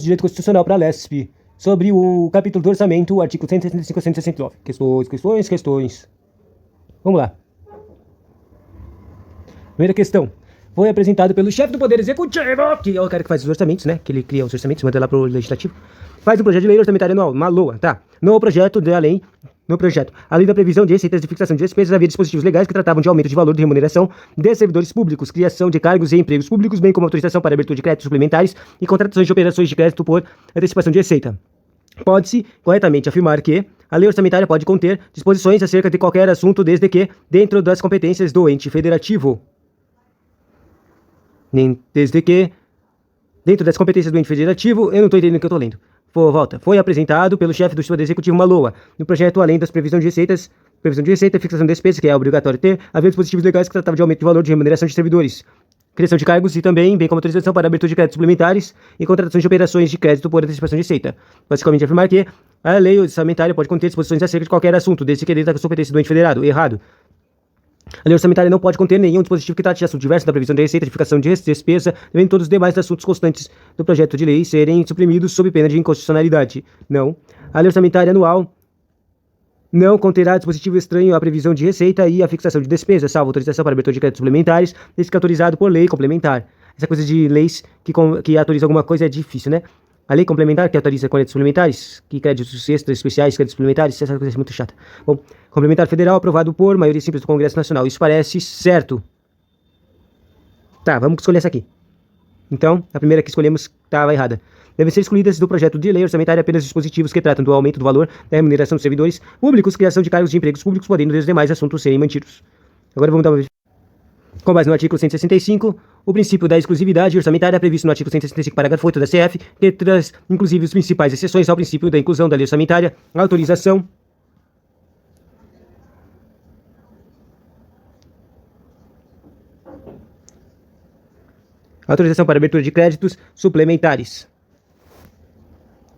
Direito Constitucional para a LESP, sobre o capítulo do orçamento, artigo 165 a 169. Questões. Vamos lá. Primeira questão. Foi apresentado pelo chefe do Poder Executivo, que é o cara que faz os orçamentos, né? Que ele cria os orçamentos, manda lá pro Legislativo. Faz um projeto de lei orçamentária anual, uma LOA, tá? No projeto, além da previsão de receitas de fixação de despesas, havia dispositivos legais que tratavam de aumento de valor de remuneração de servidores públicos, criação de cargos e empregos públicos, bem como autorização para abertura de créditos suplementares e contratações de operações de crédito por antecipação de receita. Pode-se corretamente afirmar que a lei orçamentária pode conter disposições acerca de qualquer assunto, desde que, dentro das competências do ente federativo, eu não estou entendendo o que eu estou lendo. Foi apresentado pelo chefe do Poder Executivo uma LOA. No projeto, além das previsão de receita e fixação de despesas, que é obrigatório ter, havia dispositivos legais que tratavam de aumento de valor de remuneração de servidores, criação de cargos e também, bem como autorização para abertura de créditos suplementares e contratações de operações de crédito por antecipação de receita. Basicamente afirmar que a lei orçamentária pode conter disposições acerca de qualquer assunto, desde que dentro da competência do ente federado. Errado. A lei orçamentária não pode conter nenhum dispositivo que trate de assuntos diversos da previsão de receita, de fixação de despesa, devendo todos os demais assuntos constantes do projeto de lei serem suprimidos sob pena de inconstitucionalidade. Não. A lei orçamentária anual não conterá dispositivo estranho à previsão de receita e à fixação de despesa, salvo autorização para abertura de créditos suplementares, desde que autorizado por lei complementar. Essa coisa de leis que autorizam alguma coisa é difícil, né? A lei complementar que autoriza créditos suplementares, que créditos extras especiais, créditos suplementares, essa coisa é muito chata. Bom, complementar federal aprovado por maioria simples do Congresso Nacional. Isso parece certo. Tá, vamos escolher essa aqui. Então, a primeira que escolhemos estava errada. Devem ser excluídas do projeto de lei orçamentária apenas dispositivos que tratam do aumento do valor da remuneração dos servidores públicos, criação de cargos de empregos públicos, podendo os demais assuntos serem mantidos. Agora vamos dar uma vez. Com base no artigo 165, o princípio da exclusividade orçamentária é previsto no artigo 165, parágrafo 8 da CF, que traz, inclusive, as principais exceções ao princípio da inclusão da lei orçamentária, autorização para abertura de créditos suplementares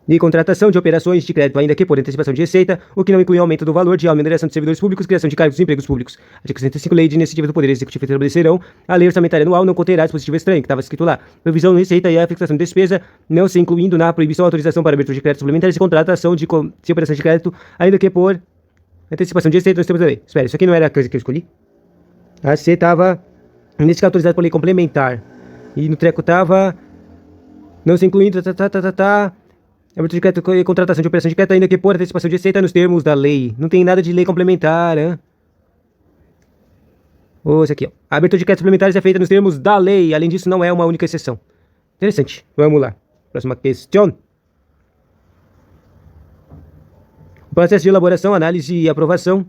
e contratação de operações de crédito, ainda que por antecipação de receita, o que não inclui aumento do valor de remuneração de servidores públicos, criação de cargos e empregos públicos. Artigo 105, Lei de Iniciativa do Poder Executivo estabelecerão a lei orçamentária anual não conterá dispositivo estranho, que estava escrito lá. Previsão de receita e a fixação de despesa, não se incluindo na proibição ou autorização para abertura de créditos suplementares e contratação de operações de crédito, ainda que por antecipação de receita, nós temos a lei. Espera, isso aqui não era a coisa que eu escolhi? A C estava, nesse caso, autorizado por lei complementar. E no treco estava, não se incluindo, abertura de crédito e contratação de operação de crédito, ainda que por antecipação de receita nos termos da lei. Não tem nada de lei complementar, hein? Esse aqui, ó. A abertura de créditos suplementares é feita nos termos da lei. Além disso, não é uma única exceção. Interessante. Vamos lá. Próxima questão. O processo de elaboração, análise e aprovação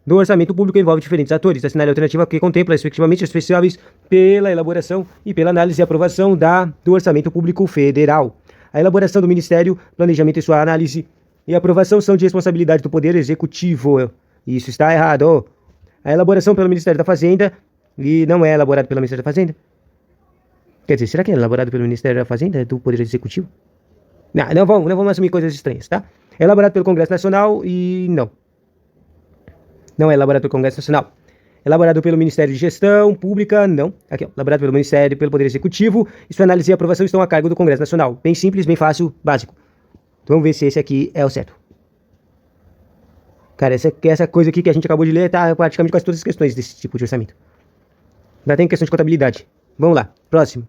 do orçamento público envolve diferentes atores. A cenário alternativa que contempla, respectivamente, os responsáveis pela elaboração e pela análise e aprovação do orçamento público federal. A elaboração do Ministério, planejamento e sua análise e aprovação são de responsabilidade do Poder Executivo. Isso está errado. A elaboração pelo Ministério da Fazenda, e não é elaborado pelo Ministério da Fazenda. Quer dizer, será que é elaborado pelo Ministério da Fazenda, do Poder Executivo? Não vamos assumir coisas estranhas, tá? É elaborado pelo Congresso Nacional e não. Não é elaborado pelo Congresso Nacional. Elaborado pelo Ministério de Gestão Pública, não. Aqui, ó. Elaborado pelo Ministério, pelo Poder Executivo. E sua análise e aprovação estão a cargo do Congresso Nacional. Bem simples, bem fácil, básico. Então vamos ver se esse aqui é o certo. Cara, essa coisa aqui que a gente acabou de ler tá praticamente quase todas as questões desse tipo de orçamento. Ainda tem questão de contabilidade. Vamos lá, próximo.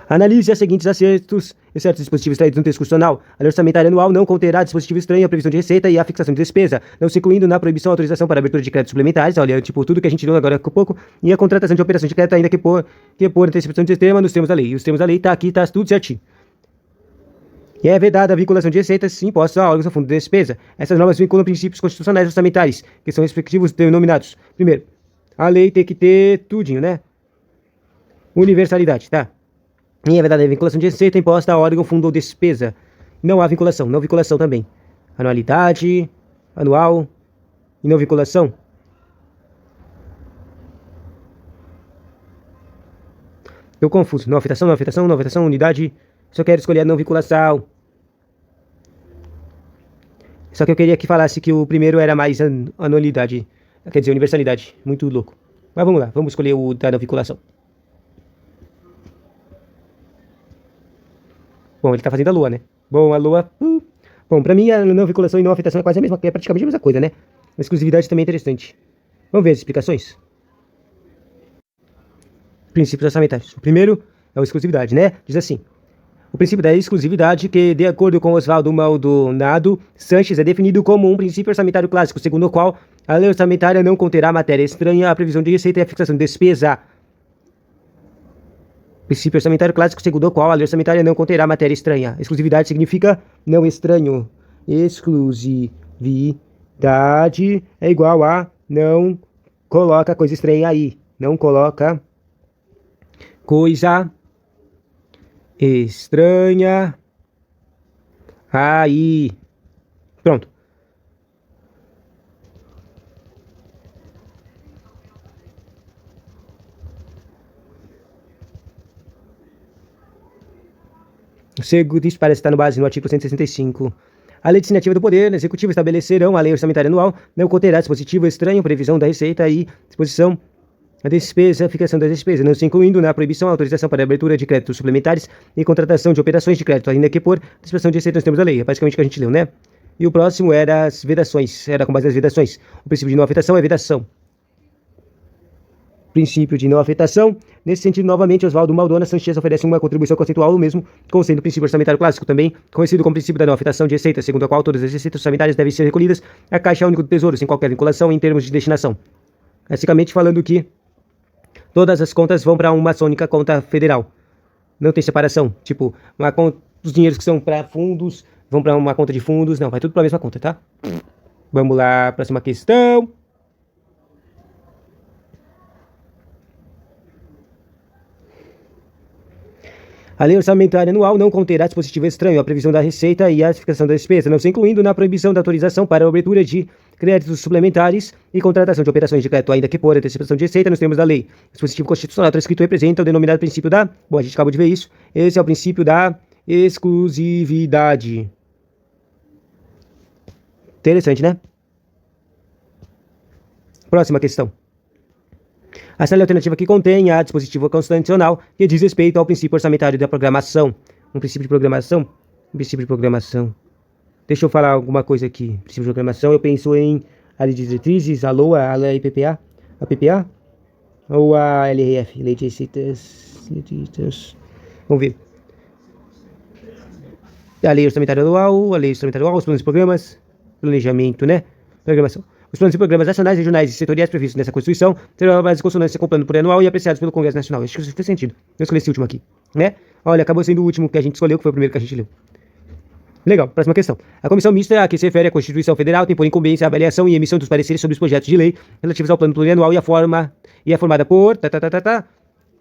Analise os seguintes acertos e certos dispositivos extraídos no texto constitucional. A lei orçamentária anual não conterá dispositivo estranho à previsão de receita e à fixação de despesa, não se incluindo na proibição ou autorização para abertura de créditos suplementares, olha, tipo, tudo que a gente viu agora há pouco, e a contratação de operações de crédito, ainda que por antecipação de sistema nos termos da lei. E os termos da lei tá aqui, tá tudo certinho. E é vedada a vinculação de receitas e impostos a órgãos do fundo de despesa. Essas normas vinculam princípios constitucionais orçamentários, que são respectivos denominados. Primeiro, a lei tem que ter tudinho, né? Universalidade, tá? E é verdade, a vinculação de receita imposta a órgão, fundo ou despesa. Não há vinculação, não vinculação também. Anualidade, anual e não vinculação. Tô confuso. Não afetação, unidade. Só quero escolher a não vinculação. Só que eu queria que falasse que o primeiro era mais anualidade. Quer dizer, universalidade. Muito louco. Mas vamos lá, vamos escolher o da não vinculação. Bom, ele tá fazendo a lua, né? Bom, a lua... Bom, pra mim a não vinculação e não afetação é quase a mesma, é praticamente a mesma coisa, né? A exclusividade também é interessante. Vamos ver as explicações? Princípios orçamentários. O primeiro é a exclusividade, né? Diz assim: o princípio da exclusividade, que, de acordo com Oswaldo Maldonado Sanches, é definido como um princípio orçamentário clássico, segundo o qual a lei orçamentária não conterá matéria estranha à previsão de receita e à fixação de despesa. Princípio orçamentário clássico, segundo o qual a lei orçamentária não conterá matéria estranha. Exclusividade significa não estranho. Exclusividade é igual a não coloca coisa estranha aí. Não coloca coisa estranha aí. Pronto. Isso parece estar no base no artigo 165. A lei designativa do Poder Executivo estabelecerão a lei orçamentária anual, não conterá dispositivo estranho, previsão da receita e disposição da despesa, fixação das despesas, não se incluindo na proibição, autorização para abertura de créditos suplementares e contratação de operações de crédito, ainda que por disposição de receita nos termos da lei. É basicamente o que a gente leu, né? E o próximo era as vedações, era com base nas vedações. O princípio de não afetação é vedação. Princípio de não afetação. Nesse sentido, novamente, Oswaldo Maldonado Sanches oferece uma contribuição conceitual, o mesmo conceito do princípio orçamentário clássico, também conhecido como princípio da não afetação de receita, segundo a qual todas as receitas orçamentárias devem ser recolhidas à Caixa Única do Tesouro, sem qualquer vinculação em termos de destinação. Basicamente falando que todas as contas vão para uma única conta federal. Não tem separação. Tipo, os dinheiros que são para fundos vão para uma conta de fundos. Não, vai tudo para a mesma conta, tá? Vamos lá, próxima questão. A lei orçamentária anual não conterá dispositivo estranho à previsão da receita e à fixação da despesa, não se incluindo na proibição da autorização para a abertura de créditos suplementares e contratação de operações de crédito, ainda que por antecipação de receita nos termos da lei. O dispositivo constitucional transcrito representa o denominado princípio da... Bom, a gente acabou de ver isso. Esse é o princípio da exclusividade. Interessante, né? Próxima questão. A célula alternativa que contém a dispositivo constitucional que diz respeito ao princípio orçamentário da programação. Um princípio de programação? Um princípio de programação. Deixa eu falar alguma coisa aqui. Princípio de programação, eu penso em a lei de diretrizes, a LOA, a lei PPA, a PPA ou a LRF, lei de receitas. Vamos ver. A lei orçamentária anual, os planos e programas, planejamento, né? Programação. Os planos e programas nacionais, regionais e setoriais previstos nessa Constituição terão a base de consonância com o plano plurianual e apreciados pelo Congresso Nacional. Acho que isso faz sentido. Eu escolhi esse último aqui, né? Olha, acabou sendo o último que a gente escolheu, que foi o primeiro que a gente leu. Legal, próxima questão. A comissão mista a que se refere a Constituição Federal tem por incumbência a avaliação e emissão dos pareceres sobre os projetos de lei relativos ao plano plurianual e é formada por... O que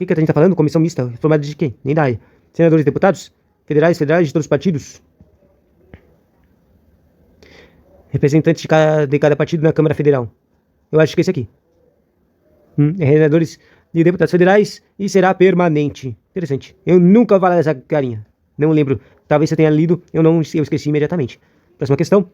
a gente está falando? Comissão mista, formada de quem? Nem da área. Senadores e deputados? Federais de todos os partidos? Representantes de cada partido na Câmara Federal. Eu acho que é esse aqui. Senadores e deputados federais e será permanente. Interessante. Eu nunca vou falar dessa carinha. Não lembro. Talvez você tenha lido. Eu esqueci imediatamente. Próxima questão.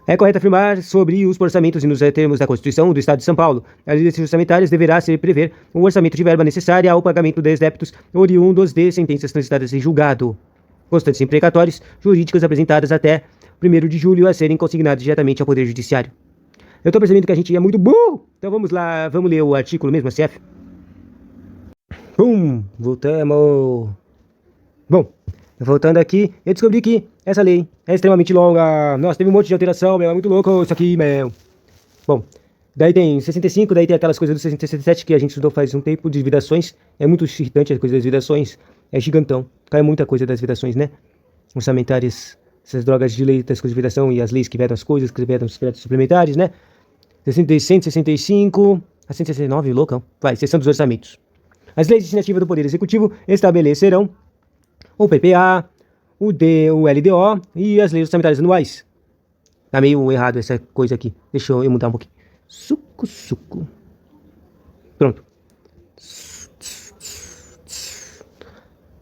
É correto afirmar sobre os orçamentos e nos termos da Constituição do Estado de São Paulo. As leis orçamentárias deverá ser prever o orçamento de verba necessária ao pagamento dos débitos oriundos de sentenças transitadas em julgado, constantes imprecatórios jurídicos apresentadas até 1º de julho a serem consignados diretamente ao Poder Judiciário. Eu tô percebendo que a gente é muito burro. Então vamos lá, vamos ler o artigo mesmo, SF. Voltamos. Bom, voltando aqui, eu descobri que essa lei é extremamente longa. Nossa, teve um monte de alteração, meu, é muito louco isso aqui, meu. Bom, daí tem 65, daí tem aquelas coisas do 67 que a gente estudou faz um tempo, de vedações. É muito irritante a coisa das vedações. É gigantão. Cai muita coisa das vedações, né? Orçamentárias, essas drogas de lei das coisas de vedação e as leis que vedam as coisas, que vedam os créditos suplementares, né? 165 a 169, loucão. Vai, seção dos orçamentos. As leis designativas do Poder Executivo estabelecerão o PPA, o LDO e as leis orçamentárias anuais. Tá meio errado essa coisa aqui. Deixa eu mudar um pouquinho. Suco. Pronto.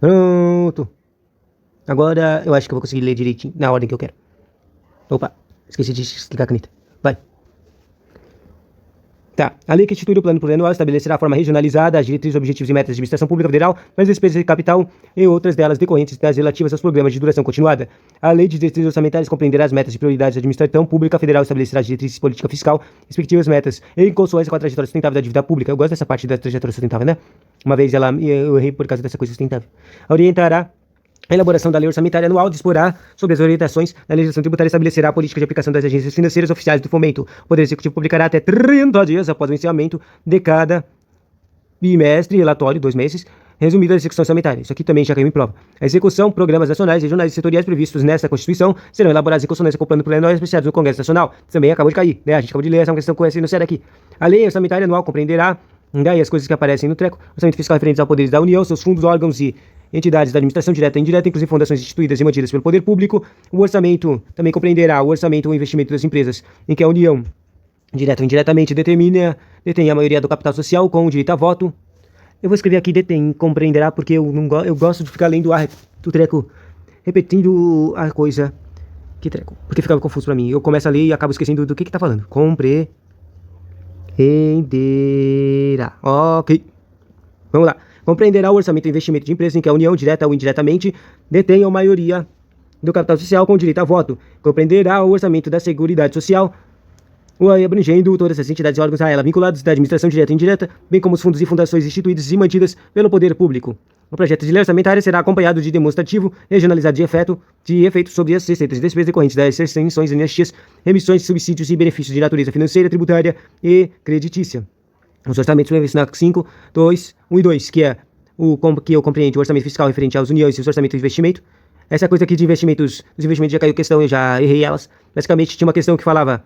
Pronto. Agora eu acho que eu vou conseguir ler direitinho, na ordem que eu quero. Opa, esqueci de explicar a caneta. Vai. Tá. A lei que institui o plano plurianual estabelecerá a forma regionalizada, as diretrizes, objetivos e metas de administração pública federal, as despesas de capital e outras delas decorrentes das relativas aos programas de duração continuada. A lei de diretrizes orçamentárias compreenderá as metas de prioridades da administração pública federal, estabelecerá as diretrizes de política fiscal, respectivas metas, em consonância com a trajetória sustentável da dívida pública. Eu gosto dessa parte da trajetória sustentável, né? Uma vez eu errei por causa dessa coisa sustentável. Orientará a elaboração da lei orçamentária anual, disporá sobre as orientações da legislação tributária e estabelecerá a política de aplicação das agências financeiras oficiais do fomento. O Poder Executivo publicará até 30 dias após o encerramento de cada bimestre, relatório, 2 meses, resumido da execução orçamentária. Isso aqui também já caiu em prova. A execução, programas nacionais, regionais e setoriais previstos nesta Constituição serão elaborados em consonância com o plano plurianual apreciado no Congresso Nacional. Também acabou de cair, né? A gente acabou de ler essa questão com esse no sério aqui. A lei orçamentária anual compreenderá daí as coisas que aparecem no treco, orçamento fiscal referentes aos poderes da União, seus fundos, órgãos e entidades da administração direta e indireta, inclusive fundações instituídas e mantidas pelo poder público. O orçamento também compreenderá o orçamento ou investimento das empresas em que a União, direta ou indiretamente, detém a maioria do capital social com direito a voto. Eu vou escrever aqui detém, compreenderá, porque eu gosto de ficar lendo o treco, repetindo a coisa. Que treco? Porque ficava confuso pra mim. Eu começo a ler e acabo esquecendo do que tá falando. Compreenderá. Ok. Vamos lá. Compreenderá o orçamento e investimento de empresas em que a União, direta ou indiretamente, detenha a maioria do capital social com direito a voto. Compreenderá o orçamento da Seguridade Social, abrangendo todas as entidades e órgãos a ela vinculados da administração direta e indireta, bem como os fundos e fundações instituídos e mantidas pelo poder público. O projeto de lei orçamentária será acompanhado de demonstrativo regionalizado de efeitos sobre as receitas e despesas decorrentes das extensões, anistias, remissões, subsídios e benefícios de natureza financeira, tributária e creditícia. Os orçamentos previstos na 5, 2, 1 e 2, que eu compreendo o orçamento fiscal referente às uniões e os orçamentos de investimento. Essa coisa aqui de investimentos, os investimentos já caiu questão, eu já errei elas. Basicamente tinha uma questão que falava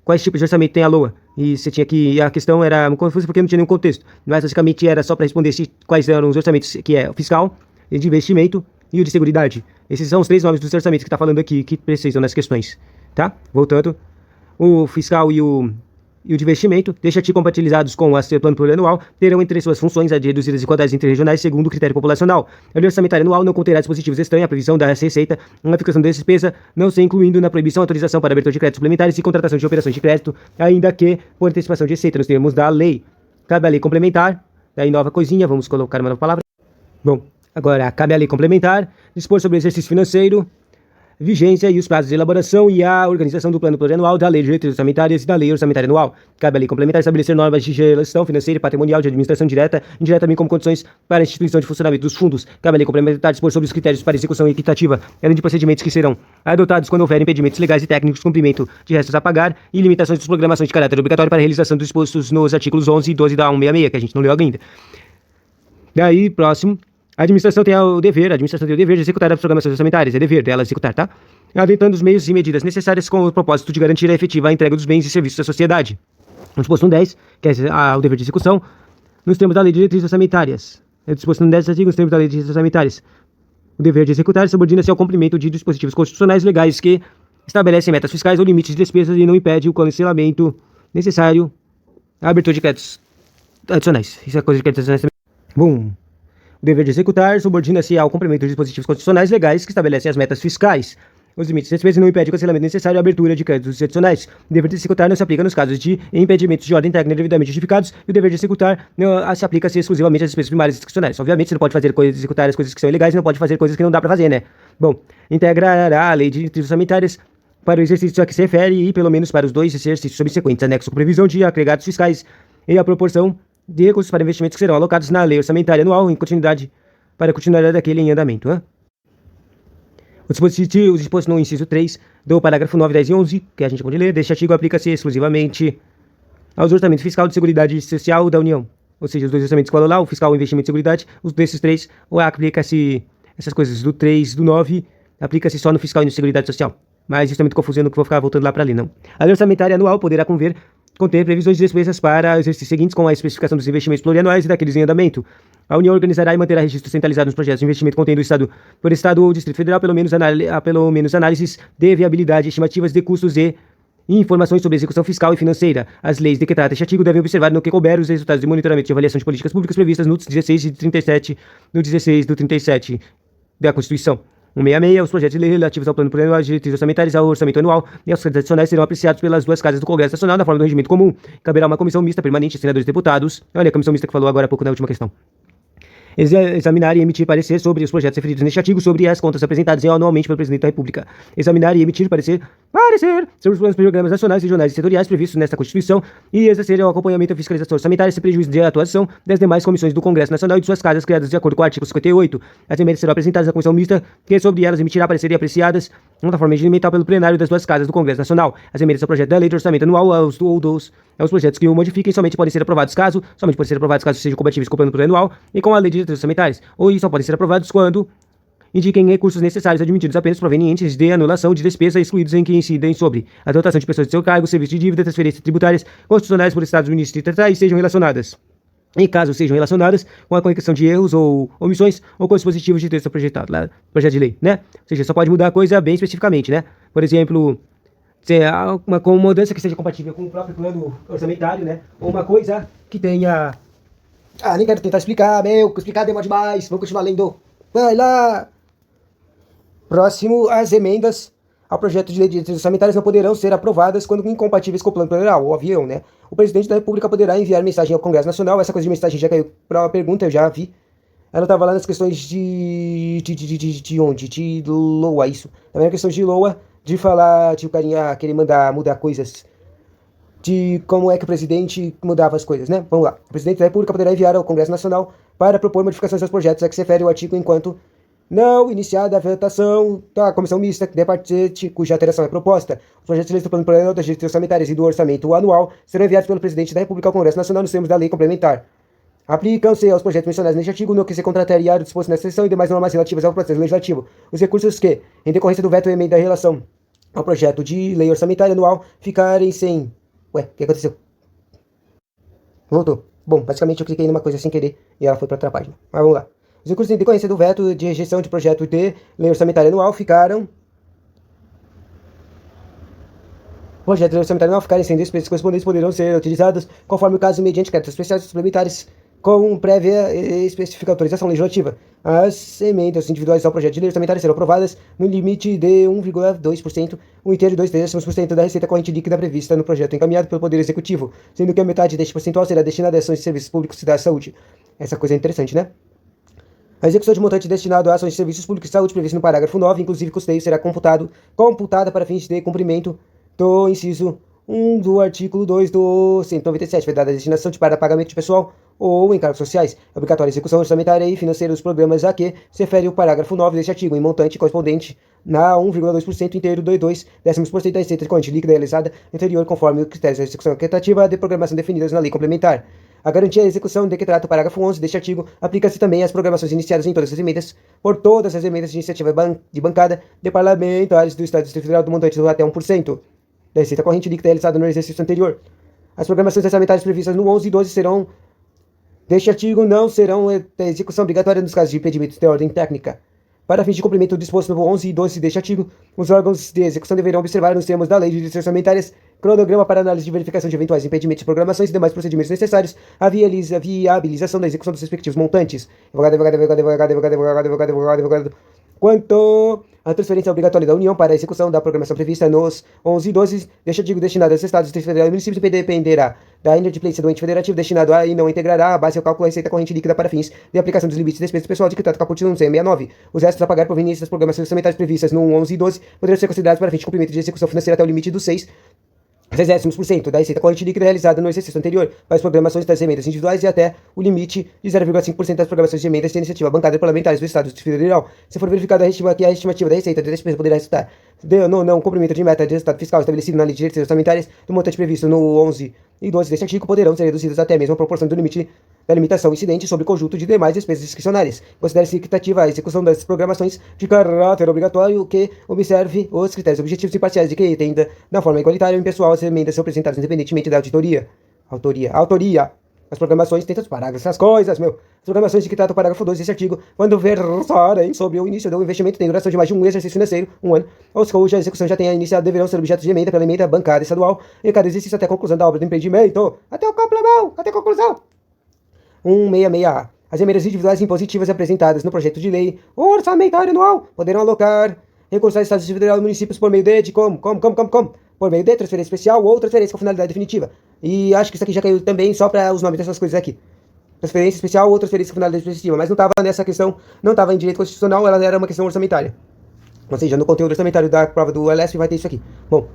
quais tipos de orçamento tem a LOA. E você tinha que. A questão era confusa porque não tinha nenhum contexto. Mas basicamente era só para responder quais eram os orçamentos, que é o fiscal, o de investimento e o de seguridade. Esses são os 3 nomes dos orçamentos que está falando aqui, que precisam nas questões. Tá? Voltando. O fiscal e o de investimento, deixa-te compatibilizados com o plano plurianual, terão entre suas funções a de reduzir as desigualdades interregionais segundo o critério populacional. A lei orçamentária anual não conterá dispositivos estranhos à previsão da receita, uma fixação da despesa, não se incluindo na proibição, autorização para abertura de créditos suplementares e contratação de operações de crédito, ainda que por antecipação de receita, nos termos da lei. Cabe a lei complementar, daí nova coisinha, vamos colocar uma nova palavra. Bom, agora cabe a lei complementar, dispor sobre o exercício financeiro, vigência e os prazos de elaboração e a organização do plano plurianual, da lei de diretrizes orçamentárias e da lei orçamentária anual. Cabe a lei complementar estabelecer normas de gestão financeira e patrimonial de administração direta e indireta, também como condições para a instituição de funcionamento dos fundos. Cabe a lei complementar dispor sobre os critérios para execução equitativa, além de procedimentos que serão adotados quando houver impedimentos legais e técnicos, cumprimento de restos a pagar e limitações de programações de caráter obrigatório para a realização dos dispostos nos artigos 11 e 12 da 166, que a gente não leu ainda. Daí, próximo. A administração tem o dever de executar as programações orçamentárias, é dever dela executar, tá? Adentando os meios e medidas necessárias com o propósito de garantir a efetiva entrega dos bens e serviços à sociedade. O disposto no 10, que é o dever de execução, nos termos da lei de diretrizes orçamentárias. É disposto no 10 artigo, nos termos da lei de diretrizes orçamentárias. O dever de executar subordina-se ao cumprimento de dispositivos constitucionais legais que estabelecem metas fiscais ou limites de despesas e não impede o cancelamento necessário à abertura de créditos adicionais. Isso é coisa de créditos adicionais também. Bom. O dever de executar subordina-se ao cumprimento de dispositivos constitucionais legais que estabelecem as metas fiscais, os limites de despesa e não impede o cancelamento necessário à abertura de créditos adicionais. O dever de executar não se aplica nos casos de impedimentos de ordem técnica devidamente justificados e o dever de executar se aplica-se exclusivamente às despesas primárias e discricionárias. Obviamente, você não pode fazer executar as coisas que são ilegais e não pode fazer coisas que não dá para fazer, né? Bom, integrará a lei de diretrizes orçamentárias para o exercício a que se refere e pelo menos para os 2 exercícios subsequentes, anexo com previsão de agregados fiscais e a proporção de recursos para investimentos que serão alocados na lei orçamentária anual em continuidade para a continuidade daquele em andamento. O disposto no inciso 3 do parágrafo 9, 10 e 11, que a gente pode ler, deste artigo aplica-se exclusivamente aos orçamentos fiscal de seguridade social da União. Ou seja, os 2 orçamentos que falam lá, o fiscal, o investimento e seguridade, os desses 3, ou aplica-se essas coisas do 3, do 9, aplica-se só no fiscal e no seguridade social. Mas isso é muito confuso, eu não vou ficar voltando lá para ler, não. A lei orçamentária anual poderá conter previsões de despesas para exercícios seguintes com a especificação dos investimentos plurianuais e daqueles em andamento. A União organizará e manterá registros centralizados nos projetos de investimento contendo por Estado ou Distrito Federal, pelo menos análises de viabilidade, estimativas de custos e informações sobre execução fiscal e financeira. As leis de que trata este artigo devem observar no que couber os resultados de monitoramento de avaliação de políticas públicas previstas no 16 e 37, no 16 do 37 da Constituição. 166, os projetos de lei relativos ao plano plurianual de diretrizes orçamentárias, ao orçamento anual e aos créditos adicionais serão apreciados pelas duas casas do Congresso Nacional na forma do regimento comum. Caberá uma comissão mista permanente, senadores e deputados. Olha, a comissão mista que falou agora há pouco na última questão. Examinar e emitir parecer sobre os projetos referidos neste artigo sobre as contas apresentadas anualmente pelo Presidente da República. Examinar e emitir parecer sobre os planos programas nacionais, regionais e setoriais previstos nesta Constituição e exercer o acompanhamento e fiscalização orçamentária sem prejuízo de atuação das demais comissões do Congresso Nacional e de suas casas criadas de acordo com o artigo 58. As emendas serão apresentadas à comissão mista, que sobre elas emitirá parecer e apreciadas na forma regimental pelo plenário das duas casas do Congresso Nacional. As emendas ao projeto da lei de orçamento anual aos projetos que o modifiquem somente podem ser aprovados caso sejam compatíveis com o plano plurianual e com a lei de diretrizes orçamentárias, ou só podem ser aprovados quando indiquem recursos necessários admitidos apenas provenientes de anulação de despesa excluídos em que incidem sobre a dotação de pessoas de seu cargo, serviço de dívida, transferências tributárias constitucionais por estados, ministros e sejam relacionadas. Em caso sejam relacionadas com a correção de erros ou omissões ou com dispositivos de texto projetado, projeto de lei, né? Ou seja, só pode mudar a coisa bem especificamente, né? Por exemplo, se uma mudança que seja compatível com o próprio plano orçamentário, né? Ou uma coisa que tenha... nem quero tentar explicar, explicar demora demais, vou continuar lendo. Vai lá! Próximo, as emendas ao projeto de lei de diretrizes orçamentárias não poderão ser aprovadas quando incompatíveis com o plano plurianual, o avião, né? O presidente da República poderá enviar mensagem ao Congresso Nacional. Essa coisa de mensagem já caiu para uma pergunta, eu já vi. Ela estava lá nas questões de onde? De LOA, isso. Também na questão de LOA, de falar, de o carinha querer mudar coisas, de como é que o presidente mudava as coisas, né? Vamos lá. O presidente da República poderá enviar ao Congresso Nacional para propor modificações aos projetos a que se refere o artigo enquanto não iniciada a votação da comissão mista de parte cuja alteração é proposta. Os projetos de lei do plano plurianual das diretrizes orçamentárias e do orçamento anual serão enviados pelo presidente da República ao Congresso Nacional nos termos da lei complementar. Aplicam-se aos projetos mencionados neste artigo no que se contrariar o disposto nesta seção e demais normas relativas ao processo legislativo. Os recursos que, em decorrência do veto ou emenda em relação ao projeto de lei orçamentária anual, ficarem sem... Ué, o que aconteceu? Voltou. Bom, basicamente eu cliquei numa coisa sem querer e ela foi para outra página. Mas vamos lá. Os recursos em decorrência do veto de rejeição de projeto de lei orçamentária anual ficaram... Projetos de lei orçamentária anual ficarem sem despesas correspondentes poderão ser utilizados conforme o caso mediante créditos especiais suplementares com prévia e específica autorização legislativa. As emendas individuais ao projeto de lei orçamentária serão aprovadas no limite de 1,2%, 1,2% da receita corrente líquida prevista no projeto encaminhado pelo Poder Executivo, sendo que a metade deste percentual será destinada a ações de serviços públicos e da saúde. Essa coisa é interessante, né? A execução de montante destinado a ações de serviços públicos e saúde previsto no parágrafo 9, inclusive custeio, será computada para fins de cumprimento do inciso 1 do artigo 2 do 197, vedada a destinação para pagamento de pessoal ou encargos sociais. É obrigatória a execução orçamentária e financeira dos programas a que se refere o parágrafo 9 deste artigo, em montante correspondente na 1,2% inteiro do 2% da receita corrente líquida realizada anterior, conforme os critérios da execução equitativa de programação definidos na lei complementar. A garantia à execução de que trata o parágrafo 11 deste artigo aplica-se também às programações iniciadas em todas as emendas, por todas as emendas de iniciativa de bancada de parlamentares do Estado e Distrito Federal do montante de até 1% da receita corrente líquida realizada no exercício anterior. As programações orçamentárias previstas no 11 e 12 deste artigo não serão de execução obrigatória nos casos de impedimentos de ordem técnica. Para fins de cumprimento do disposto no 11 e 12 deste artigo, os órgãos de execução deverão observar nos termos da lei de diretrizes orçamentárias cronograma para análise de verificação de eventuais impedimentos de programações e demais procedimentos necessários à viabilização da execução dos respectivos montantes. Quanto à transferência obrigatória da União para a execução da programação prevista nos 11 e 12 deste artigo destinado aos Estados, Distrito Federal e municípios dependerá da inadimplência do ente federativo destinado a e não integrará a base ao cálculo da receita corrente líquida para fins de aplicação dos limites de despesas pessoal de que trata o caput 169. Os restos a pagar provenientes das programações orçamentárias previstas no 11 e 12 poderão ser considerados para fins de cumprimento de execução financeira até o limite dos 0,6% da receita corrente líquida realizada no exercício anterior para as programações das emendas individuais e até o limite de 0,5% das programações de emendas de iniciativa bancada parlamentares do Estado Federal. Se for verificado que a estimativa da receita de despesa poderá resultar no não cumprimento de meta de resultado fiscal estabelecido na lei de diretrizes orçamentárias do montante previsto no 11 e 12 deste artigo, poderão ser reduzidas até a mesma proporção do limite da limitação incidente sobre o conjunto de demais despesas discricionárias. Considere-se equitativa a execução das programações de caráter obrigatório que observe os critérios objetivos e parciais de que atenda na forma igualitária e impessoal as emendas são apresentadas independentemente da autoria. As programações, tem tantos parágrafos, essas coisas, As programações de que trata o parágrafo 2 desse artigo, quando versarem sobre o início do investimento tem duração de mais de um exercício financeiro, um ano, ou cuja execução já tenha iniciado, deverão ser objetos de emenda pela emenda bancária estadual em cada exercício até a conclusão da obra do empreendimento. Até a conclusão. 166A. As emendas individuais impositivas apresentadas no projeto de lei orçamentário anual poderão alocar recursos aos estados federais e municípios por meio de como? Por meio de transferência especial ou transferência com finalidade definitiva. E acho que isso aqui já caiu também só para os nomes dessas coisas aqui. Transferência especial ou transferência com finalidade definitiva. Mas não estava nessa questão, não estava em direito constitucional, ela era uma questão orçamentária. Ou seja, no conteúdo orçamentário da prova do LSP vai ter isso aqui. Bom,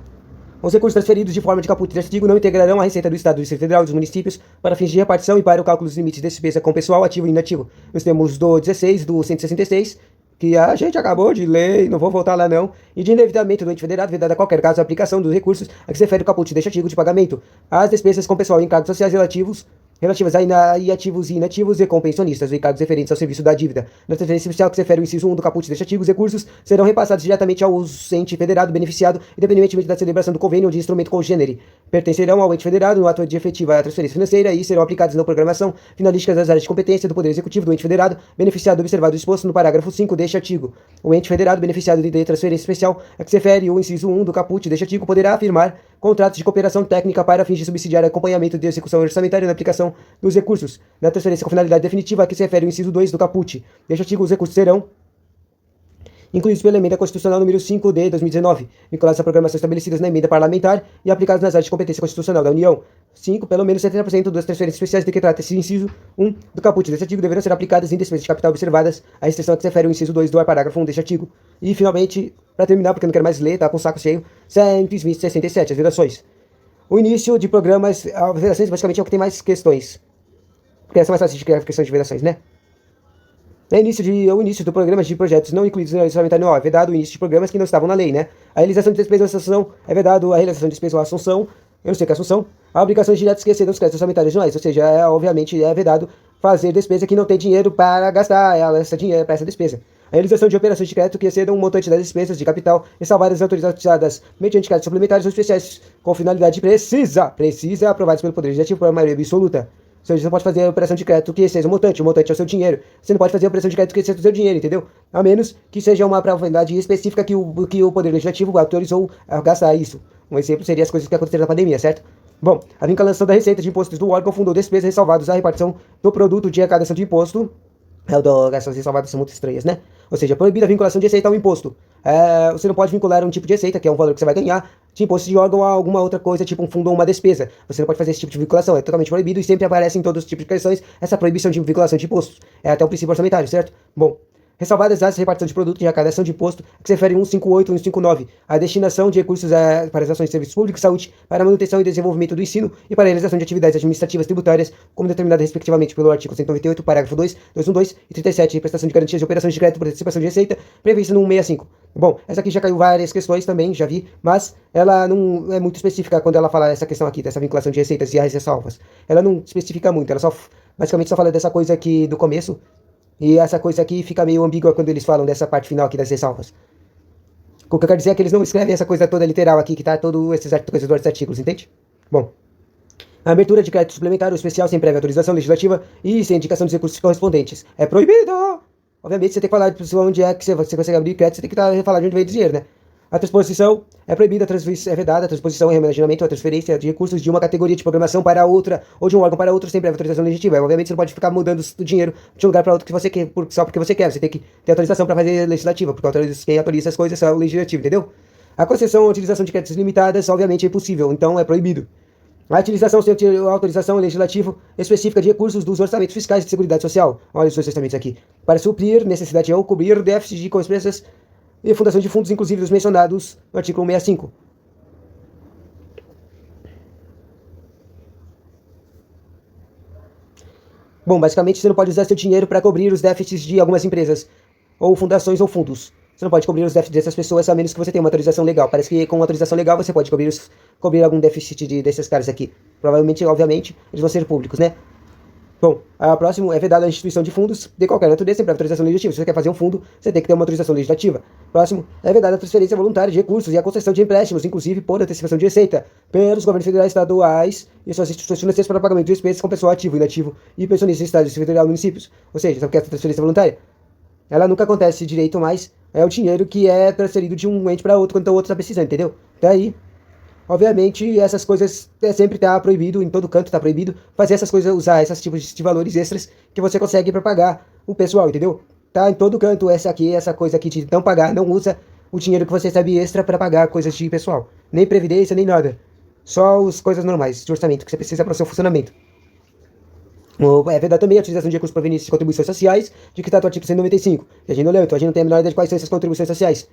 os recursos transferidos de forma de caput deste artigo não integrarão a receita do Estado, do Distrito Federal e dos municípios para fins de repartição e para o cálculo dos limites de despesa com pessoal ativo e inativo. Nós temos do 16, do 166, que a gente acabou de ler, não vou voltar lá não, e de endividamento do ente federado, vedada qualquer caso a aplicação dos recursos a que se refere o caput deste artigo de pagamento às despesas com pessoal e encargos sociais relativas a ativos e inativos e com pensionistas, encargos referentes ao serviço da dívida. Na transferência especial que se refere o inciso 1 do caput deste artigo, os recursos serão repassados diretamente ao ente federado beneficiado, independentemente da celebração do convênio ou de instrumento congênere. Pertencerão ao ente federado no ato de efetiva a transferência financeira e serão aplicados na programação finalística das áreas de competência do Poder Executivo do ente federado, beneficiado observado o exposto no parágrafo 5 deste artigo. O ente federado beneficiado de transferência especial a que se refere o inciso 1 do caput deste artigo poderá afirmar contratos de cooperação técnica para fins de subsidiar acompanhamento de execução orçamentária na aplicação dos recursos. Na transferência com finalidade definitiva a que se refere o inciso 2 do caput deste artigo, os recursos serão incluídos pela emenda constitucional número 5 de 2019, vinculados à programação estabelecidas na emenda parlamentar e aplicados nas áreas de competência constitucional da União. 5. Pelo menos 70% das transferências especiais de que trata esse inciso 1 do caput deste artigo deverão ser aplicadas em despesas de capital observadas a restrição a que se refere o inciso 2 do parágrafo 1 deste artigo. E, finalmente, para terminar, porque eu não quero mais ler, tá com o saco cheio, 167, as vedações. O início de programas, as vedações basicamente é o que tem mais questões, porque essa é mais fácil de criar questões de vedações, né? O início do programa de projetos não incluídos no orçamentário anual é vedado o início de programas que não estavam na lei, né? A realização de despesas ou assunção é vedado a realização de despesas ou assunção, eu não sei o que é assunção, a obrigações diretas que excedam os créditos orçamentários anuais, ou seja, obviamente é vedado fazer despesa que não tem dinheiro para gastar essa dinheiro para essa despesa. A realização de operações de crédito que excedam um montante das despesas de capital ressalvadas autorizadas mediante créditos suplementares ou especiais com finalidade precisa aprovados pelo Poder Legislativo por maioria absoluta. Ou seja, você não pode fazer a operação de crédito que exceda o montante é o seu dinheiro. Você não pode fazer a operação de crédito que exceda o seu dinheiro, entendeu? A menos que seja uma probabilidade específica que o Poder Legislativo autorizou a gastar isso. Um exemplo seria as coisas que aconteceram na pandemia, certo? Bom, a vinculação da receita de impostos do órgão fundou despesas ressalvadas à repartição do produto de arrecadação de imposto. Essas ressalvadas são muito estranhas, né? Ou seja, proibida a vinculação de receita ao imposto. Você não pode vincular um tipo de receita, que é um valor que você vai ganhar, de imposto de órgão a alguma outra coisa, tipo um fundo ou uma despesa. Você não pode fazer esse tipo de vinculação, é totalmente proibido e sempre aparece em todos os tipos de questões essa proibição de vinculação de impostos. É até um princípio orçamentário, certo? Bom, ressalvadas as repartição de produto de arrecadação de imposto, que se refere 158 e 159, a destinação de recursos para as ações de serviços públicos, saúde, para a manutenção e desenvolvimento do ensino e para a realização de atividades administrativas tributárias, como determinadas respectivamente pelo artigo 198, parágrafo 2, 212 e 37, prestação de garantias de operações de crédito por antecipação de receita, prevista no 165. Bom, essa aqui já caiu várias questões também, já vi, mas ela não é muito específica quando ela fala essa questão aqui, dessa vinculação de receitas e as ressalvas. Ela não especifica muito, ela só basicamente só fala dessa coisa aqui do começo. E essa coisa aqui fica meio ambígua quando eles falam dessa parte final aqui das ressalvas. O que eu quero dizer é que eles não escrevem essa coisa toda literal aqui, que tá todos esses coisas dos artigos, entende? Bom. A abertura de crédito suplementar ou especial sem prévia autorização legislativa e sem indicação dos recursos correspondentes. É proibido! Obviamente você tem que falar de onde é que você consegue abrir crédito, você tem que falar de onde vem o dinheiro, né? A transposição é proibida, é vedada a transposição e remanejamento ou a transferência de recursos de uma categoria de programação para outra, ou de um órgão para outro, sem prévia autorização legislativa. Obviamente você não pode ficar mudando o dinheiro de um lugar para outro que você quer, só porque você quer. Você tem que ter autorização para fazer legislativa, porque quem autoriza essas coisas é o legislativo, entendeu? A concessão ou utilização de créditos limitadas, obviamente, é impossível, então é proibido. A utilização sem autorização legislativa específica de recursos dos orçamentos fiscais de seguridade social, olha os dois orçamentos aqui, para suprir necessidade ou cobrir déficit de despesas e fundação de fundos, inclusive os mencionados no artigo 165. Bom, basicamente você não pode usar seu dinheiro para cobrir os déficits de algumas empresas, ou fundações ou fundos. Você não pode cobrir os déficits dessas pessoas a menos que você tenha uma autorização legal. Parece que com uma autorização legal você pode cobrir algum déficit desses caras aqui. Provavelmente, obviamente, eles vão ser públicos, né? Bom, a próximo é vedada a instituição de fundos de qualquer natureza sem autorização legislativa. Se você quer fazer um fundo, você tem que ter uma autorização legislativa. Próximo é vedada a transferência voluntária de recursos e a concessão de empréstimos, inclusive por antecipação de receita, pelos governos federais, estaduais e suas instituições financeiras para pagamento de despesas com pessoal ativo, inativo e pensionista em estados federal e municípios. Ou seja, sabe o que é essa transferência voluntária? Ela nunca acontece direito, mas é o dinheiro que é transferido de um ente para outro quando o outro está precisando, entendeu? Daí, Obviamente, essas coisas sempre tá proibido, em todo canto tá proibido fazer essas coisas, usar esses tipos de valores extras que você consegue para pagar o pessoal, entendeu? Tá em todo canto essa coisa aqui de não pagar, não usa o dinheiro que você recebe extra para pagar coisas de pessoal, nem previdência, nem nada. Só as coisas normais de orçamento que você precisa para o seu funcionamento. É verdade também a utilização de recursos provenientes de contribuições sociais, de que trata o artigo 195, que a gente não leu, então a gente não tem a menor ideia de quais são essas contribuições sociais.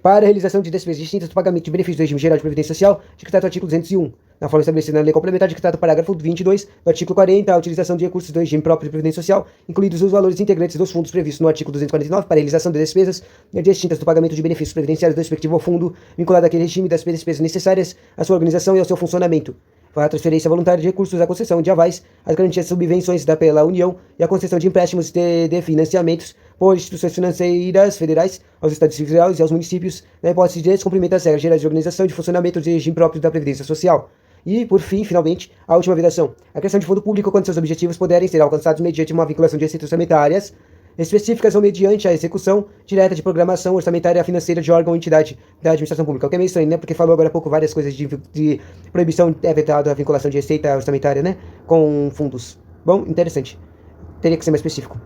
Para a realização de despesas distintas do pagamento de benefícios do regime geral de previdência social, de que trata o artigo 201, na forma estabelecida na lei complementar de que trata o parágrafo 22 do artigo 40, a utilização de recursos do regime próprio de previdência social, incluídos os valores integrantes dos fundos previstos no artigo 249 para a realização de despesas distintas do pagamento de benefícios previdenciários do respectivo fundo, vinculado àquele regime das despesas necessárias à sua organização e ao seu funcionamento. A transferência voluntária de recursos, a concessão de avais, as garantias de subvenções pela União e a concessão de empréstimos de financiamentos por instituições financeiras federais aos estados federais e aos municípios, na hipótese de descumprimento das regras gerais de organização e de funcionamento de regime próprio da Previdência Social. E, por fim, finalmente, a última vedação. A criação de fundo público quando seus objetivos puderem ser alcançados mediante uma vinculação de receitas orçamentárias específicas ou mediante a execução direta de programação orçamentária financeira de órgão ou entidade da administração pública. O que é meio estranho, né? Porque falou agora há pouco várias coisas de proibição da vinculação de receita orçamentária, né? Com fundos. Bom, interessante. Teria que ser mais específico.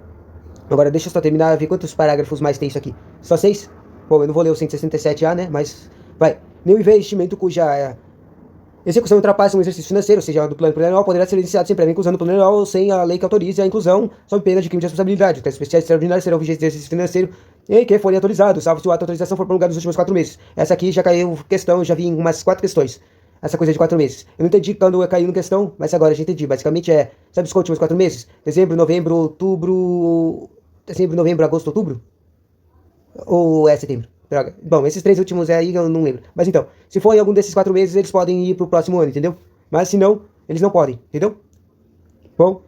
Agora, deixa eu só terminar, ver quantos parágrafos mais tem isso aqui. Só 6? Bom, eu não vou ler o 167A, né? Mas, vai. Nenhum investimento cuja execução ultrapassa um exercício financeiro, ou seja, do plano plurianual, poderá ser iniciado sem prévia inclusão no plano anual ou sem a lei que autorize a inclusão, sob pena de crime de responsabilidade. Os testes especiais extraordinários serão vigentes de exercício financeiro em que forem autorizados, salvo se o ato de autorização for prolongado nos últimos 4 meses. Essa aqui já caiu questão, já vi em umas 4 questões. Essa coisa de 4 meses. Eu não entendi quando caiu no questão, mas agora já entendi. Basicamente sabe os últimos 4 meses? Dezembro, novembro, outubro... Dezembro, novembro, agosto, outubro? Ou é setembro? Droga. Bom, esses 3 últimos aí eu não lembro. Mas então, se for em algum desses 4 meses, eles podem ir pro próximo ano, entendeu? Mas se não, eles não podem, entendeu? Bom,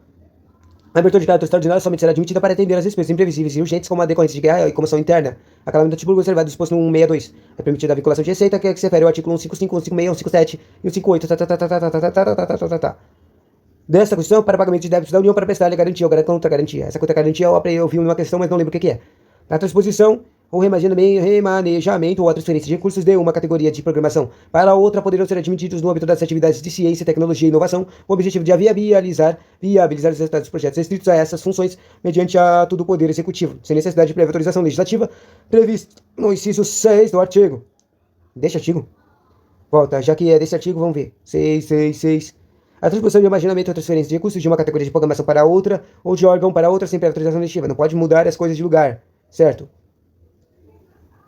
a abertura de caráter extraordinário somente será admitida para atender às despesas imprevisíveis e urgentes, como a decorrência de guerra e comoção interna. A calamidade tipo observado disposto no 162. É permitida a vinculação de receita, que se refere ao artigo 155, 156, 157 e 158. Desta Constituição, para pagamento de débitos da União para prestar-lhe garantia ou contra-garantia. Essa contra-garantia eu vi numa questão, mas não lembro o que é. A transposição ou remanejamento ou a transferência de recursos de uma categoria de programação para outra poderão ser admitidos no âmbito das atividades de ciência, tecnologia e inovação, com o objetivo de viabilizar os resultados dos projetos restritos a essas funções mediante ato do Poder Executivo, sem necessidade de prévia autorização legislativa, prevista no inciso 6 do artigo. Deste artigo? Volta, já que é desse artigo, vamos ver. 6. A transposição de imaginamento ou transferência de recursos de uma categoria de programação para outra, ou de órgão para outra sem prévia autorização legislativa. Não pode mudar as coisas de lugar, certo?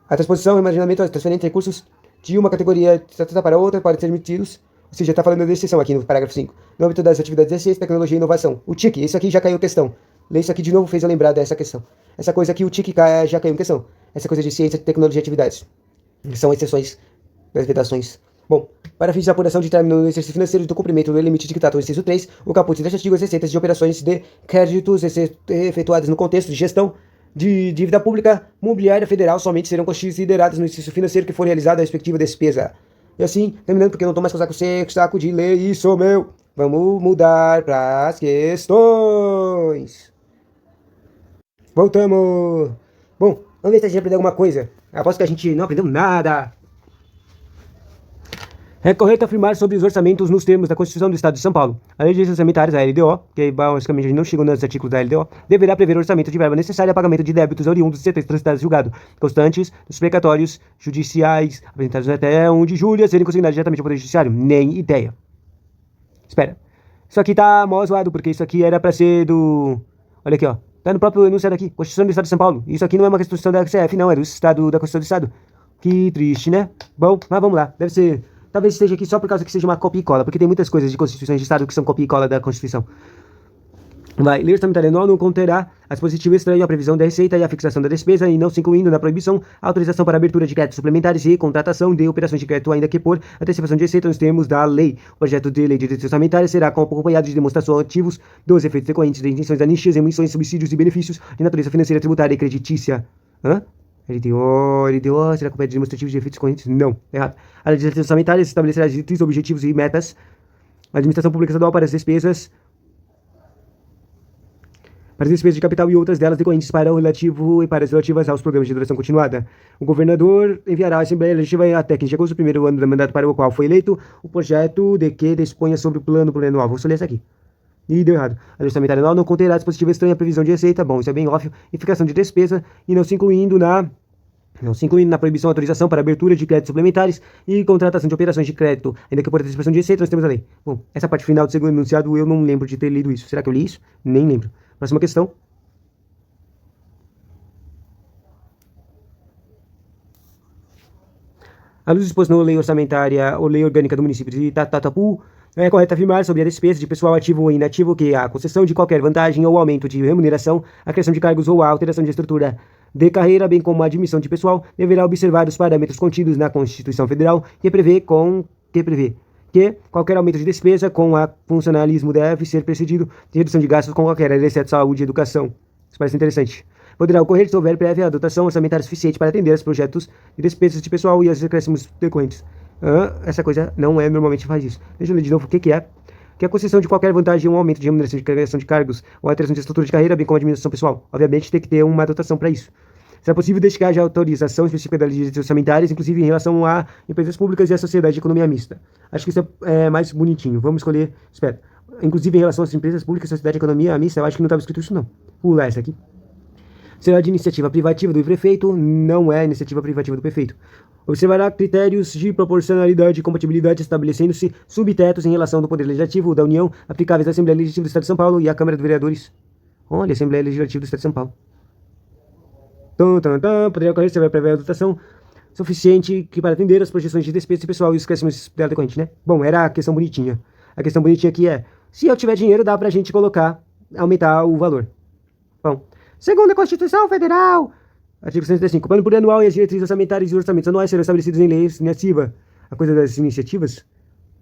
A transposição, imaginamento, a transferência de recursos de uma categoria para outra podem ser emitidos, ou seja, está falando da exceção aqui no parágrafo 5, no âmbito das atividades de ciência, tecnologia e inovação. O TIC, isso aqui já caiu questão. Ler isso aqui de novo fez eu lembrar dessa questão. Essa coisa aqui, o TIC já caiu em questão. Essa coisa de ciência, tecnologia e atividades. Que são exceções das vedações. Bom, para fins de apuração de término no exercício financeiro do cumprimento do limite de trata o inciso 3, o caput deste artigo, as receitas de operações de créditos efetuadas no contexto de gestão de dívida pública mobiliária federal somente serão consideradas no exercício financeiro que for realizada a respectiva despesa. E assim, terminando, porque eu não tô mais com saco de ler isso, meu. Vamos mudar para as questões. Voltamos. Bom, vamos ver se a gente aprendeu alguma coisa. Aposto que a gente não aprendeu nada. É correto afirmar sobre os orçamentos nos termos da Constituição do Estado de São Paulo. A Lei de Leis Orçamentárias, a LDO, que basicamente a gente não chegou nos artigos da LDO, deverá prever orçamento de verba necessária a pagamento de débitos oriundos de setores transitados julgado, constantes dos precatórios judiciais, apresentados até 1 de julho, a serem consignados diretamente ao Poder Judiciário. Nem ideia. Espera. Isso aqui tá mó zoado, porque isso aqui era pra ser do... Olha aqui, ó. Tá no próprio enunciado aqui. Constituição do Estado de São Paulo. Isso aqui não é uma Constituição da CF, não. É do Estado, da Constituição do Estado. Que triste, né? Bom, mas vamos lá. Deve ser... Talvez esteja aqui só por causa que seja uma copia e cola, porque tem muitas coisas de Constituições de Estado que são copia e cola da Constituição. Vai, lei orçamentária anual não conterá a dispositivo estranho à previsão da receita e à fixação da despesa, e não se incluindo na proibição a autorização para abertura de créditos suplementares e contratação de operações de crédito, ainda que por antecipação de receita nos termos da lei. O projeto de lei de direito orçamentária será acompanhado de demonstração ativos dos efeitos decorrentes de intenções anistias, emissões, subsídios e benefícios de natureza financeira, tributária e creditícia. LDO, será compete demonstrativos de efeitos correntes? Não, errado. A lei de direito orçamentária estabelecerá diretrizes, objetivos e metas. A administração pública estadual para as despesas para as despesas de capital e outras delas decorrentes para o relativo e para as relativas aos programas de duração continuada. O governador enviará à Assembleia Legislativa até 15 de agosto do primeiro ano do mandato para o qual foi eleito o projeto de que disponha sobre o plano plurianual. Vou só ler essa aqui. E deu errado. A lei orçamentária anual não conterá dispositivo estranho à previsão de receita. Bom, isso é bem óbvio. E fixação de despesa e não se incluindo na proibição ou autorização para abertura de créditos suplementares e contratação de operações de crédito, ainda que por antecipação de receita, nós temos a lei. Bom, essa parte final do segundo enunciado eu não lembro de ter lido isso. Será que eu li isso? Nem lembro. Próxima questão. À luz disposto na lei orçamentária ou lei orgânica do município de Itatapu, é correto afirmar sobre a despesa de pessoal ativo ou inativo que a concessão de qualquer vantagem ou aumento de remuneração, a criação de cargos ou a alteração de estrutura de carreira, bem como a admissão de pessoal, deverá observar os parâmetros contidos na Constituição Federal, que prevê que qualquer aumento de despesa com a funcionalismo deve ser precedido de redução de gastos com qualquer área, exceto saúde e educação. Isso parece interessante. Poderá ocorrer se houver prévia dotação orçamentária suficiente para atender aos projetos de despesas de pessoal e aos acréscimos decorrentes. Essa coisa não é, normalmente faz isso. Deixa eu ler de novo o que é. Que a concessão de qualquer vantagem ou aumento de remuneração de criação de cargos ou alteração de estrutura de carreira, bem como a administração pessoal. Obviamente tem que ter uma dotação para isso. Será possível desde que haja autorização específica das leis orçamentárias, inclusive em relação a empresas públicas e a sociedade de economia mista. Acho que isso é mais bonitinho. Vamos escolher. Espera. Inclusive em relação às empresas públicas e sociedade de economia mista, eu acho que não estava escrito isso não. Pula essa aqui. Será de iniciativa privativa do prefeito, não é iniciativa privativa do prefeito. Observará critérios de proporcionalidade e compatibilidade, estabelecendo-se subtetos em relação do Poder Legislativo da União, aplicáveis à Assembleia Legislativa do Estado de São Paulo e à Câmara de Vereadores. Olha, Assembleia Legislativa do Estado de São Paulo. Poderia ocorrer se houver prévia dotação suficiente para atender as projeções de despesa de pessoal e os crescimentos dela decorrente, né? Bom, era a questão bonitinha. A questão bonitinha aqui é, se eu tiver dinheiro, dá pra gente aumentar o valor. Bom, segundo a Constituição Federal, artigo 135, o plano plurianual e as diretrizes orçamentárias e os orçamentos anuais serão estabelecidos em leis iniciativa. A coisa das iniciativas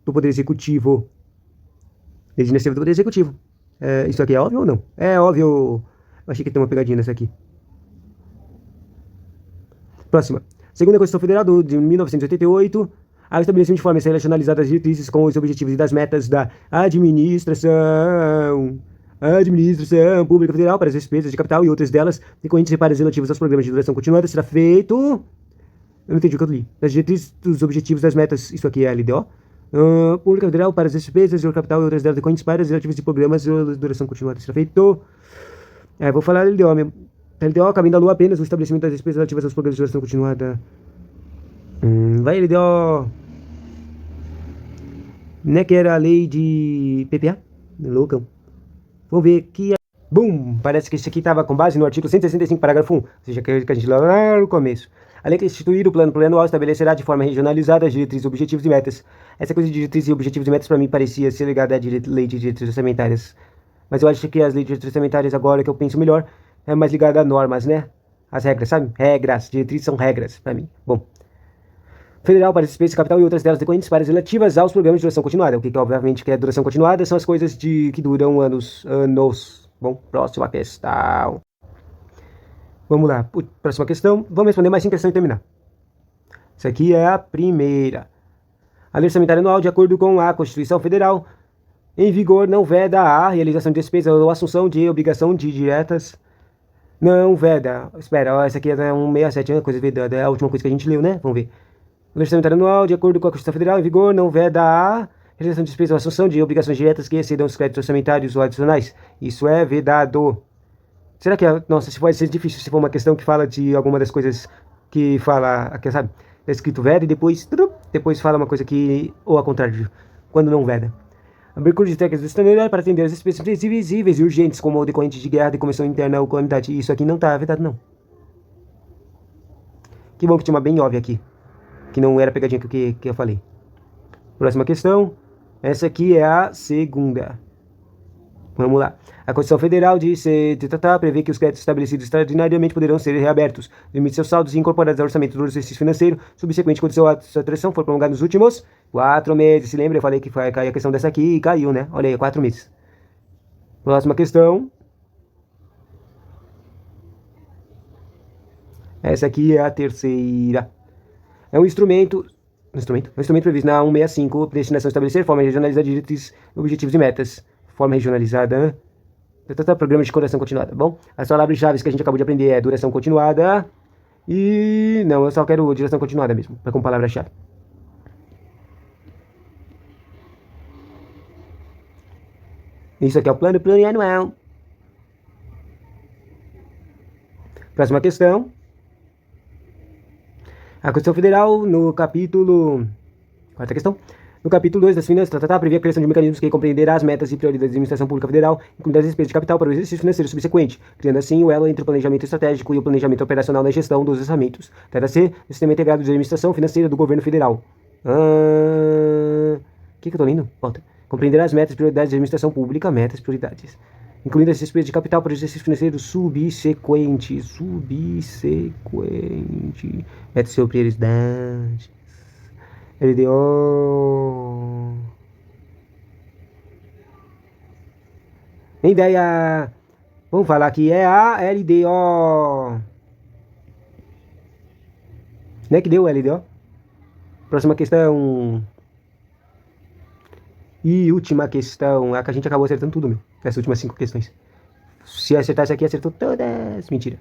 do Poder Executivo. Leis de iniciativa do Poder Executivo. Isso aqui é óbvio ou não? É óbvio. Eu achei que tem uma pegadinha nessa aqui. Próxima. Segundo a Constituição Federal de 1988, ao estabelecimento de forma relacionalizada as diretrizes com os objetivos e das metas da administração pública federal para as despesas de capital e outras delas decorrentes e para as relativas aos programas de duração continuada será feito. Eu não entendi o que eu li. As diretrizes dos objetivos das metas, isso aqui é a LDO. Pública federal para as despesas de capital e outras delas decorrentes para as relativas de programas de duração continuada será feito. Vou falar LDO mesmo. LDO cabendo à lua apenas o estabelecimento das despesas relativas aos programas de duração continuada. Vai LDO. Né, que era a lei de PPA? Loucão. Vamos ver que... Bum! Parece que isso aqui estava com base no artigo 165, parágrafo 1. Ou seja, que a gente lá no começo. A lei que instituir o plano plurianual estabelecerá de forma regionalizada as diretrizes, objetivos e metas. Essa coisa de diretrizes, objetivos e metas para mim parecia ser ligada à lei de diretrizes orçamentárias. Mas eu acho que as leis de diretrizes orçamentárias, agora que eu penso melhor, é mais ligada a normas, né? As regras, sabe? Regras. Diretrizes são regras para mim. Bom. Federal para as despesas de capital e outras delas decorrentes para as relativas aos programas de duração continuada. O que obviamente que é duração continuada são as coisas que duram anos. Bom, próxima questão. Vamos lá, próxima questão. Vamos responder mais 5 questões e terminar. Essa aqui é a primeira. A lei orçamentária anual, de acordo com a Constituição Federal, em vigor, não veda a realização de despesas ou assunção de obrigação de diretas. Não veda. Espera, essa aqui é 167, é uma coisa vedada. É a última coisa que a gente leu, né? Vamos ver. A lei orçamentária anual, de acordo com a Constituição Federal, em vigor, não veda a realização de despesas ou assunção de obrigações diretas que excedam os créditos orçamentários ou adicionais. Isso é vedado. Será que, nossa, se pode ser difícil se for uma questão que fala de alguma das coisas que fala, que sabe, é escrito veda e depois fala uma coisa que, ou ao contrário, quando não veda. Abertura de técnicas extraordinárias para atender as despesas visíveis e urgentes, como o decorrente de guerra, de comissão interna ou calamidade. Isso aqui não está vedado, não. Que bom que tinha uma bem óbvia aqui, que não era pegadinha que eu falei. Próxima questão. Essa aqui é a segunda. Vamos lá. A Constituição Federal prevê que os créditos estabelecidos extraordinariamente poderão ser reabertos, limites seus saldos e incorporados ao orçamento do exercício financeiro, subsequente quando sua atuação for prolongada nos últimos 4 meses. Se lembra? Eu falei que vai cair a questão dessa aqui e caiu, né? Olha aí, 4 meses. Próxima questão. Essa aqui é a terceira. É um instrumento previsto na 165, destinação a estabelecer forma regionalizada de diretrizes, objetivos e metas. Forma regionalizada. Programa de duração continuada, bom? As palavras-chave que a gente acabou de aprender é duração continuada e... Não, eu só quero duração continuada mesmo, como palavra-chave. Isso aqui é o plano plurianual. Próxima questão. A Constituição Federal, no capítulo... Quarta questão. No capítulo 2 das finanças, prevê a criação de mecanismos que compreenderá as metas e prioridades da administração pública federal, incluindo as despesas de capital para o exercício financeiro subsequente, criando assim o elo entre o planejamento estratégico e o planejamento operacional na gestão dos orçamentos. Trata-se do Sistema Integrado de Administração Financeira do Governo Federal. O que eu tô lendo? Volta. Compreenderá as metas e prioridades da administração pública, metas e prioridades, incluindo as despesas de capital para o exercício financeiro subsequente. Metas e prioridades. LDO. Ideia. Vamos falar que é a LDO. Não é que deu o LDO? Próxima questão. E última questão. A que a gente acabou acertando tudo, meu. Essas últimas 5 questões. Se acertar isso aqui, acertou todas. Mentira.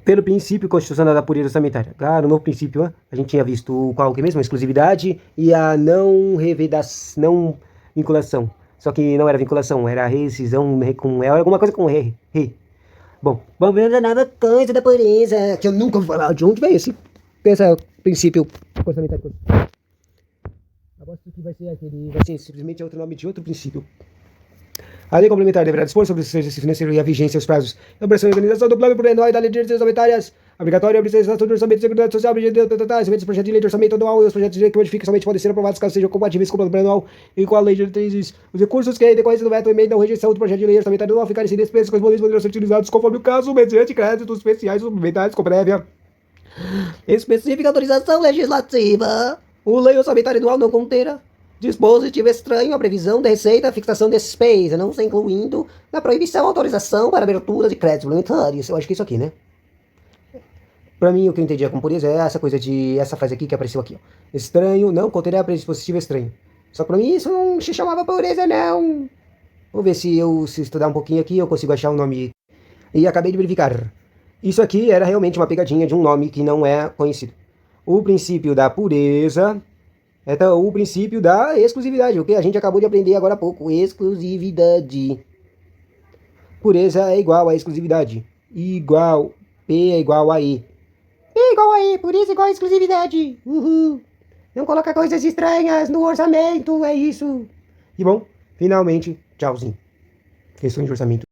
Pelo princípio constitucional da pureza orçamentária. Claro, no princípio, a gente tinha visto qual que mesmo? A exclusividade e a não revedação, não vinculação. Só que não era vinculação, era rescisão, era alguma coisa com re. Bom, vamos ver a nova coisa da pureza, que eu nunca vou falar de onde veio esse princípio orçamentário. Aposto que vai ser simplesmente outro nome de outro princípio. A lei complementar deverá dispor sobre o exercício financeiro e a vigência e os prazos, elaboração e organização do plano plurianual e da lei de diretrizes orçamentárias, obrigatória a apresentação do orçamento de seguridade social, recebendo os projetos de lei de orçamento anual e os projetos de lei que modificam somente podem ser aprovados caso sejam compatíveis com o plano plurianual e com a lei de diretrizes. Os recursos que em decorrência do veto, emenda ou rejeição do projeto de lei orçamentário anual ficarem sem despesas, com os boletos poderão ser utilizados conforme o caso, mediante créditos especiais suplementares com prévia específica autorização legislativa. O lei orçamentária anual não conterá dispositivo estranho à previsão da receita, fixação de despesa, não se incluindo na proibição, autorização para abertura de créditos suplementares. Eu acho que é isso aqui, né? Pra mim, o que eu entendi com pureza é essa coisa de... essa frase aqui que apareceu aqui, ó. Estranho, não conterá dispositivo estranho. Só que pra mim isso não se chamava pureza, não. Vamos ver se estudar um pouquinho aqui eu consigo achar um nome. E acabei de verificar. Isso aqui era realmente uma pegadinha de um nome que não é conhecido. O princípio da pureza... Então, o princípio da exclusividade, o que a gente acabou de aprender agora há pouco. Exclusividade. Pureza é igual a exclusividade. Igual. P é igual a E. P é igual a E, pureza é igual a exclusividade. Uhul. Não coloca coisas estranhas no orçamento, é isso. E bom, finalmente, tchauzinho. Questões de orçamento.